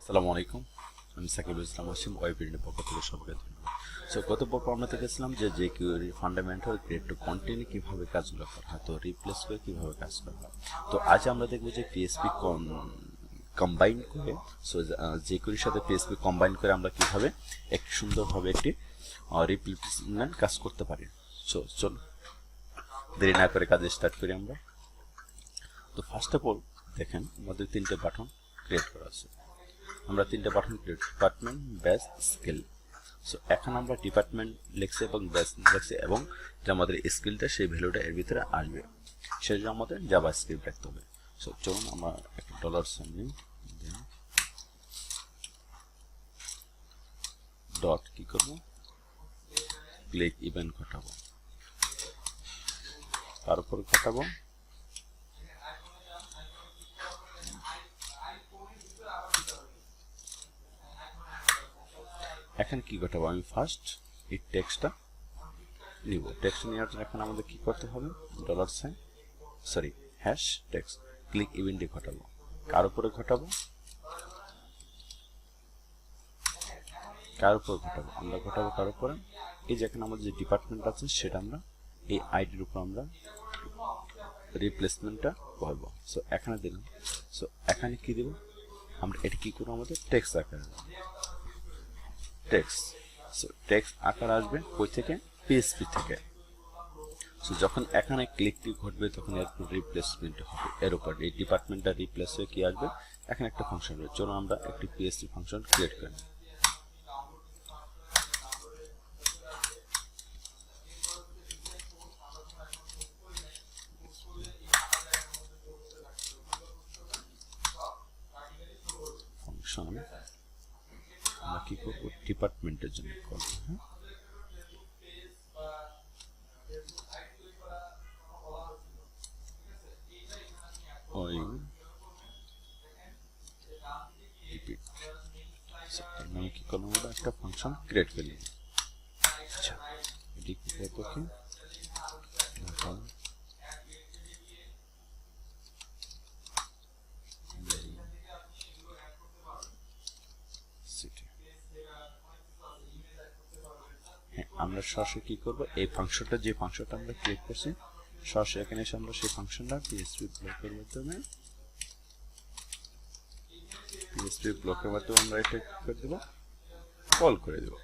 আসসালামু আলাইকুম, আমি সাকিব ইসলাম আসিম ওয়েবিনের পক্ষ থেকে সবাইকে ধন্যবাদ। সো গত পর্ব আমরা দেখেছিলাম যে jQuery fundamental create to content কীভাবে কাজগুলো করা হয়, তো রিপ্লেস করে কীভাবে কাজ করা হয়। তো আজ আমরা দেখবো যে পিএসপি কম্বাইন করে, সো jQueryর সাথে পিএসপি কম্বাইন করে আমরা কীভাবে একটি সুন্দরভাবে একটি রিপ্লেসমেন্ট কাজ করতে পারি। সো চলো দেরি না করে কাজে স্টার্ট করি আমরা। তো ফার্স্ট অফ অল দেখেন আমাদের তিনটে বাটন ক্রিয়েট করা আছে। আমরা তিনটে button create, department, batch, skill. So এখন আমরা ডিপার্টমেন্ট লিখছি এবং ব্যাচ লিখছি এবং যে আমাদের স্কিলটা সেই ভ্যালুটা এর ভিতরে আসবে, সেই জন্য আমাদের জাভা স্ক্রিপ্ট রাখতে হবে। সো চলুন আমরা একটা $সাইন নিই, ডট কি করব, ক্লিক ইভেন্ট ঘটাবো, তার উপর ঘটাবো এখন কি ঘটাবো, আমি ফার্স্ট এই টেক্সটটা নিব। টেক্সট নেওয়ার জন্য এখন আমাদের কি করতে হবে, $সাইন হ্যাশ টেক্সট ক্লিক ইভেন্টে ঘটাবো, কার উপরে ঘটাবো, আমরা ঘটাবো কার উপরে, এই যে এখানে আমাদের যে ডিপার্টমেন্ট আছে সেটা আমরা এই আইডির উপর আমরা রিপ্লেসমেন্টটা করবো। সো এখানে দিলাম। সো এখানে কি দেব, আমরা এটা কি করবো, আমাদের টেক্সট আকারে টেক্সট। সো টেক্সট আকার আসবে কই থেকে, পিএসপি থেকে। সো যখন এখানে ক্লিকটি ঘটবে তখন এর রিপ্লেসমেন্ট হবে, এর উপর এই ডিপার্টমেন্টটা রিপ্লেস হয়ে কি আসবে, এখানে একটা ফাংশন রয়েছে। চলো আমরা একটি পিএসপি ফাংশন ক্রিয়েট করি। ফাংশন আমরা কি করবো, ডিপার্টমেন্টের জন্য করবো। হ্যাঁ, আমি কি করলাম, আমরা একটা ফাংশন ক্রিয়েট করে নিই। আচ্ছা, এটি কি করবো, কি আমরা সরাসরি কি করব, এই ফাংশনটা যে ফাংশনটা আমরা ক্রিয়েট করছি সরাসরি এখানে এসে আমরা সেই ফাংশনটা পিএসপি ব্লকের মাধ্যমে আমরা এটা করে দেব, কল করে দেব।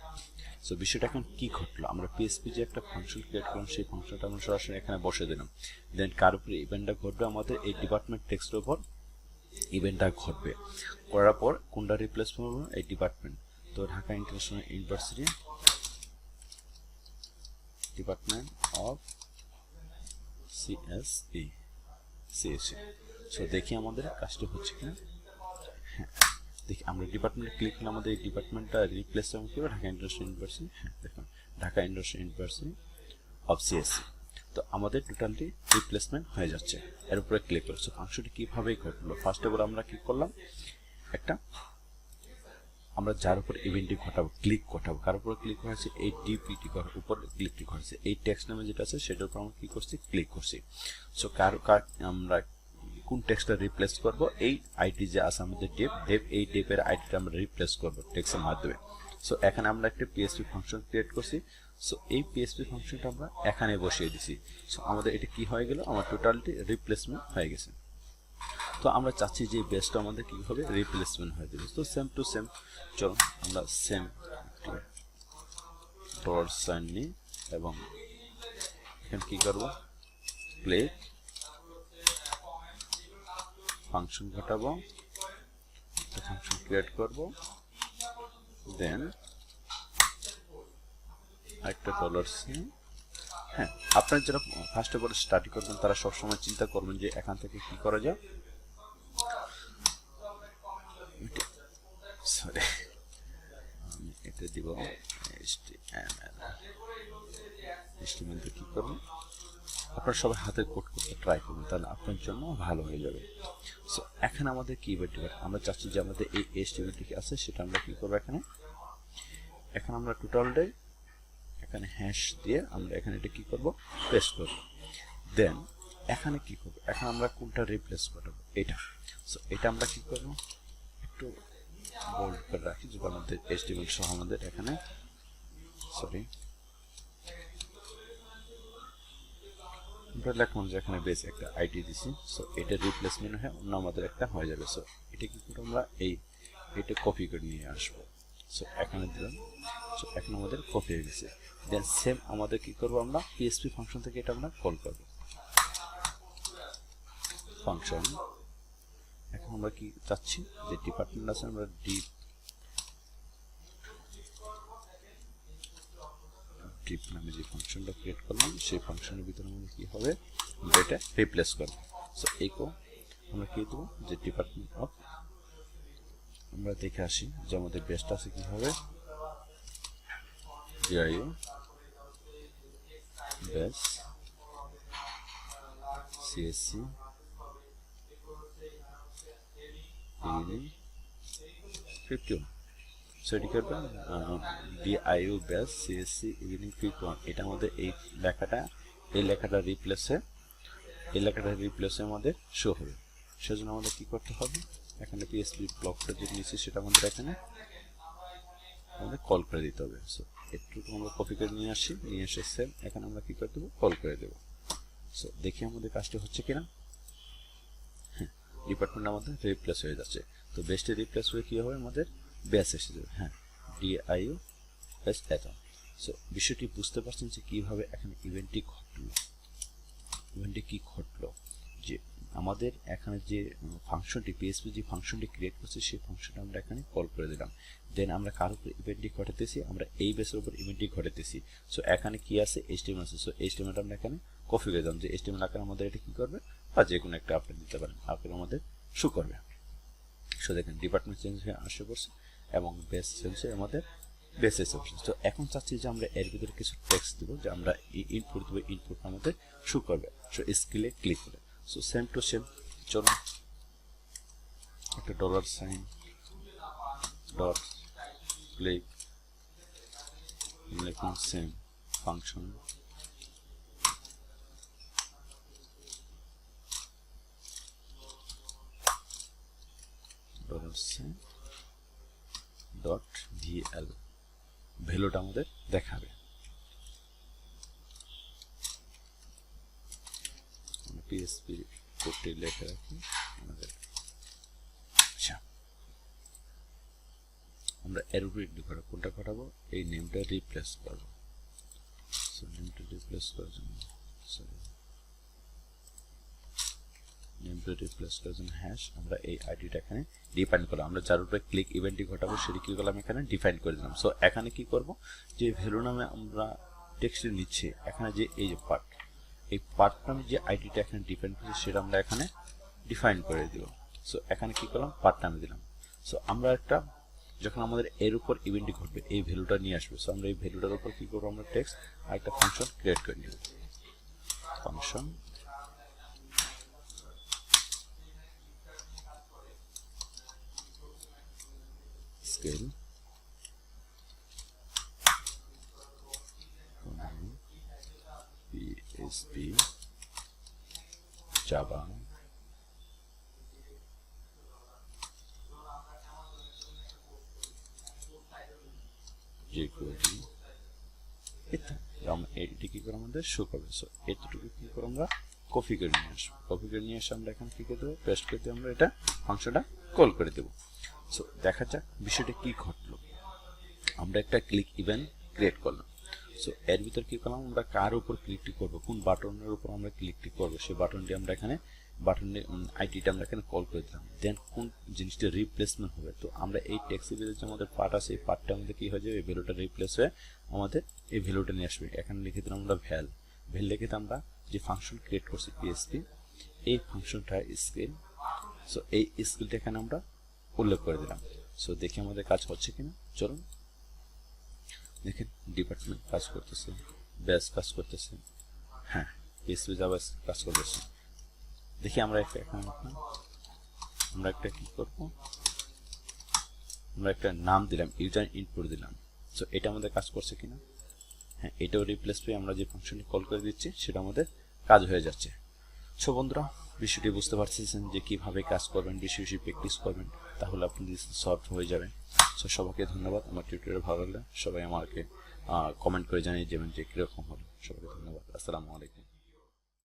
সো বিষয়টা এখন কি ঘটলো, আমরা পিএসপি যে একটা ফাংশন ক্রিয়েট করলাম সেই ফাংশনটা আমরা সরাসরি এখানে বসে দিলাম। দেন কার উপরে ইভেন্টটা ঘটবে, আমাদের এই ডিপার্টমেন্ট টেক্সটের উপর ইভেন্টটা ঘটবে। করার পর কোনটা রিপ্লেস করবো, এই ডিপার্টমেন্ট। তো Dhaka international university department of CSE. So দেখি আমাদের কাজটা হচ্ছে কিনা। হ্যাঁ, দেখি আমরা ডিপার্টমেন্টে ক্লিক করলে আমাদের এই ডিপার্টমেন্টটা রিপ্লেস হবে কি, ঢাকা ইন্টারন্যাশনাল ইউনিভার্সিটি। হ্যাঁ দেখুন, Dhaka international university of CSE. তো আমাদের টোটালটি রিপ্লেসমেন্ট হয়ে যাচ্ছে। এর উপরে ক্লিক করছে, ফাংশনটি কীভাবে ঘটলো। ফার্স্ট অফ অল আমরা কি করলাম, একটা আমরা যার উপর ইভেন্টটি ঘটাবো, ক্লিক ঘটাবো, কার উপরে ক্লিক করেছে, এই ডিপিটি উপর ক্লিকটি করেছে, এই টেক্সট নামে যেটা আছে সেটার উপর আমরা কি করছি, ক্লিক করছি। সো কার আমরা কোন টেক্সটটা রিপ্লেস করব, এই আইডি যে আছে আমাদের ডেপ এই ডেপের আইডিটা আমরা রিপ্লেস করব টেক্সটের মাধ্যমে। সো এখানে আমরা একটা পিএসপি ফাংশন ক্রিয়েট করছি। সো এই পিএসপি ফাংশনটা আমরা এখানে বসিয়ে দিছি। সো আমাদের এটা কি হয়ে গেল, আমার টোটালটি রিপ্লেসমেন্ট হয়ে গেছে। তো আমরা চাচ্ছি যে বেসটা আমাদের কি হবে, রিপ্লেসমেন্ট হয়ে যাবে। তো সেম টু সেম, চলো আমরা সেম $সাইন নিই এবং এখানে কি করব, ক্লিক ফাংশন ঘটাবো, একটা ফাংশন ক্রিয়েট করব, দেন একটা $সাইন। হ্যাঁ, আপনারা যারা ফার্স্ট অফ অল স্টাডি করবেন তারা সবসময় চিন্তা করবেন যে এখান থেকে কি করা যায়। সরি, আমি এটা দিব HTML কি করবেন, আপনারা সবাই হাতে কোড করতে ট্রাই করবেন, তাহলে আপনার জন্য ভালো হয়ে যাবে। সো এখন আমাদের কিওয়ার্ড আমরা চাচ্ছি যে আমাদের এই HTML কি আছে সেটা আমরা কি করব, এখন আমরা টোটালটাই এখানে হ্যাশ দিয়ে আমরা এখানে এটা কি করব, পেস্ট করব। দেন এখানে কি করব, এখন আমরা কোনটা রিপ্লেস করব, এটা। সো এটা আমরা কি করব, একটু বোল্ড করে রাখি, যেটা আমাদের HTML সহ আমাদের এখানে সরি আমরা লিখলাম যে এখানে বেস একটা আইডি দিছি। সো এটা রিপ্লেসমেন্ট হয়ে অন্য আমাদের একটা হয়ে যাবে। সো এটা কি করে আমরা এটা কপি করে নিয়ে আসবো। সো এখানে দিলাম। সো এখন আমাদের কপি হয়ে গেছে। দেন সেম আমাদের কি করব, আমরা PHP ফাংশন থেকে এটা আমরা কল করব ফাংশন। এখন আমরা কি চাচ্ছি যে ডিপার্টমেন্ট আছে, আমরা ডিপ নামে যে ফাংশনটা ক্রিয়েট করলাম সেই ফাংশনের ভিতরে আমাদের কি হবে, এটা রিপ্লেস করব। সো ইকো আমরা কি দেবো, যে ডিপার্টমেন্ট অফ, আমরা দেখে আসি যে আমাদের বেসটা আছে কি হবে, diu base csc beginning 51। So এটি করবে diu বেস csc beginning 51। এটা আমাদের এই লেখাটা রিপ্লেসে আমাদের শো হবে। সেজন্য আমাদের কি করতে হবে, এখানে PHP ব্লকটা যে নিয়েছি সেটা আমাদের এখানে আমাদের কল করে দিতে হবে। সো একটু আমরা কপি করে নিয়ে এসে সেম এখানে আমরা কি করে দেবো, কল করে দেবো। সো দেখি আমাদের কাজটা হচ্ছে কিনা। হ্যাঁ, ডিপার্টমেন্ট আমাদের রিপ্লেস হয়ে যাচ্ছে। তো বেসটি রিপ্লেস হয়ে কি হবে, আমাদের বেস এসে যাবে। হ্যাঁ, diu বেস অ্যাটম। সো বিষয়টি বুঝতে পারছেন যে কিভাবে এখানে ইভেন্টটি কি ঘটলো, যে আমাদের এখানে যে ফাংশনটি PHP যে ফাংশনটি ক্রিয়েট করছে সেই ফাংশনটা আমরা এখানে কল করে দিলাম। দেন আমরা কার উপর ইভেন্টটি ঘটাতেছি, আমরা এই বেসের উপর ইভেন্টটি ঘটাতেছি। সো এখানে কি আছে, HTML আছে। সো HTML আমরা এখানে কপি করে দিলাম, যে HTML আকারে আমাদের এটা কি করবে, বা যে কোনো একটা আপডেট দিতে পারেন, আকারে আমাদের শো করবে। সো দেখেন ডিপার্টমেন্ট চেঞ্জ হয়ে আসে পড়ছে এবং বেস চেঞ্জ হয়ে আমাদের বেস এসে পড়ছে। তো এখন চাচ্ছি যে আমরা এর ভিতরে কিছু টেক্সট দিব, যে আমরা ইনপুট দেবো, ইনপুট আমাদের শো করবে। সো স্কিলে ক্লিক করে সো সেম টু সেম চলুন একটা $sign ডট ক্লিক লিখুন same function $sign dot vl ভ্যালুটা আমাদের দেখাবে। PHP কোডটি লিখে রাখি আমাদের। আচ্ছা, আমরা এর উপরে কোনটা ঘটাবো, এই নেমটা রিপ্লেস করব। সো নেমটা রিপ্লেস করার জন্য হ্যাশ আমরা এই আইডিটা এখানে ডিফাইন করলাম। আমরা যার উপরে ক্লিক ইভেন্টটি ঘটাবো সেটি কি করলাম, এখানে ডিফাইন করে দিলাম। সো এখানে কি করব, যে ভ্যালু নামে আমরা টেক্সট নিচ্ছি, এখানে যে এই যে পার্ট নামে যে আইডিটা এখানে ডিফাইন করছি সেটা আমরা এখানে ডিফাইন করে দিব। সো এখানে কি করলাম, পার্ট নামে দিলাম। সো আমরা যখন আমাদের এর উপর ইভেন্টটি ঘটবে এই ভ্যালুটা নিয়ে আসবে। সো আমরা এই ভ্যালুটার উপর কি করবো, আমরা টেক্সট আর একটা ফাংশন ক্রিয়েট করে নিব। Function scale PHP Java jQuery এটি কি করে আমাদের শো করবে। সো এতটুকু কি করে আমরা কপি করে নিয়ে আসবো। কপি করে নিয়ে এসে আমরা এখানে কি করে দেবো, পেস্ট করে দিয়ে আমরা এটা ফাংশনটা কল করে দেবো। সো দেখা যাক বিষয়টা কি ঘটলো। আমরা একটা ক্লিক ইভেন্ট ক্রিয়েট করলাম। সো এর ভিতর কি করলাম, আমরা কার উপর ক্লিকটি করবো, কোন বাটনের উপর আমরা ক্লিকটি করবো সেই বাটনটি আমরা এখানে বাটনের আইডিটা আমরা এখানে কল করে দিলাম। দেন কোন জিনিসটা রিপ্লেসমেন্ট হবে, তো আমরা এই টেক্সটের ভিতরে যে আমাদের পার্ট আছে এই পার্টটা আমাদের কি হয়ে যাবে, এই ভ্যালুটা রিপ্লেস হয়ে আমাদের এই ভ্যালুটা নিয়ে আসবে। এখানে লিখে দিলাম আমরা ভ্যাল লিখে আমরা যে ফাংশন ক্রিয়েট করছি PHP এই ফাংশনটা স্কেল। সো এই স্কেলটা এখানে আমরা উল্লেখ করে দিলাম। সো দেখি আমাদের কাজ হচ্ছে কিনা, চলুন দেখেন। ডিপার্টমেন্ট কাজ করতেছে, বেস কাজ করতেছে, হ্যাঁ PHP জাভা কাজ করতেছে। দেখি আমরা একটা কি করবো, আমরা একটা নাম দিলাম, ইউজার ইনপুট দিলাম। সো এটা আমাদের কাজ করছে কিনা, হ্যাঁ এটাও রিপ্লেস পেয়ে আমরা যে ফাংশনটি কল করে দিচ্ছি সেটা আমাদের কাজ হয়ে যাচ্ছে। সো বন্ধুরা বিষয়টি বুঝতে পারতেছেন যে কীভাবে কাজ করবেন, বেশি বেশি প্র্যাকটিস করবেন, তাহলে আপনি সলভ হয়ে যাবে। সো সবাইকে ধন্যবাদ। আমার টিউটোরিয়াল ভালো লাগলে সবাই আমাকে কমেন্ট করে জানিয়ে যাবেন যে কীরকম হলো। সবাইকে ধন্যবাদ। আসসালামু আলাইকুম।